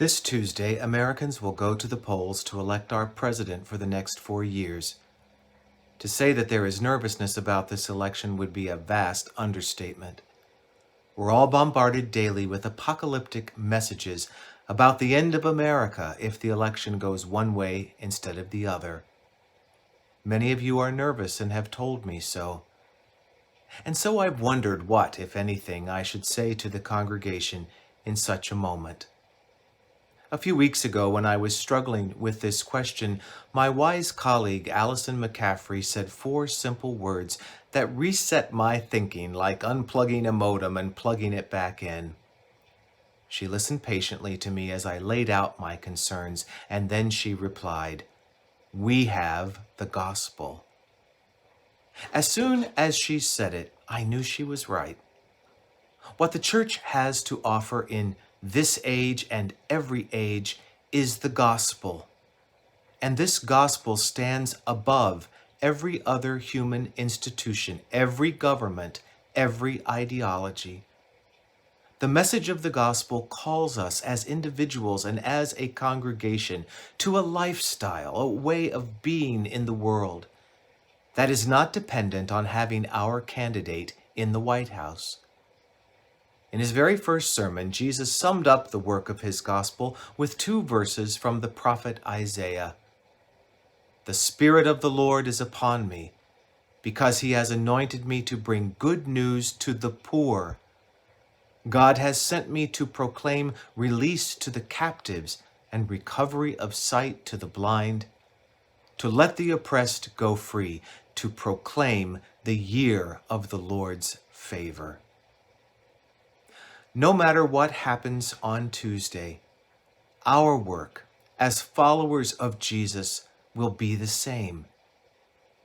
This Tuesday, Americans will go to the polls to elect our president for the next 4 years. To say that there is nervousness about this election would be a vast understatement. We're all bombarded daily with apocalyptic messages about the end of America if the election goes one way instead of the other. Many of you are nervous and have told me so. And so I've wondered what, if anything, I should say to the congregation in such a moment. A few weeks ago, when I was struggling with this question, my wise colleague Allison McCaffrey said 4 simple words that reset my thinking like unplugging a modem and plugging it back in. She listened patiently to me as I laid out my concerns, and then she replied, "We have the gospel." As soon as she said it, I knew she was right. What the church has to offer in this age and every age is the gospel. And this gospel stands above every other human institution, every government, every ideology. The message of the gospel calls us as individuals and as a congregation to a lifestyle, a way of being in the world that is not dependent on having our candidate in the White House. In his very first sermon, Jesus summed up the work of his gospel with 2 verses from the prophet Isaiah. "The Spirit of the Lord is upon me, because he has anointed me to bring good news to the poor. God has sent me to proclaim release to the captives and recovery of sight to the blind, to let the oppressed go free, to proclaim the year of the Lord's favor." No matter what happens on Tuesday, our work as followers of Jesus will be the same: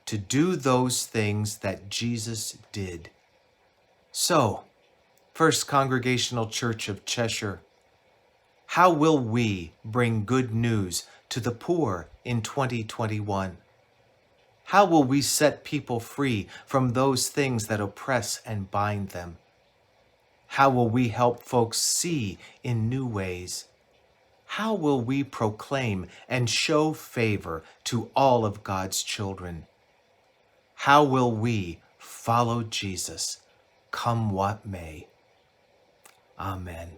to do those things that Jesus did. So, First Congregational Church of Cheshire, how will we bring good news to the poor in 2021? How will we set people free from those things that oppress and bind them? How will we help folks see in new ways? How will we proclaim and show favor to all of God's children? How will we follow Jesus, come what may? Amen.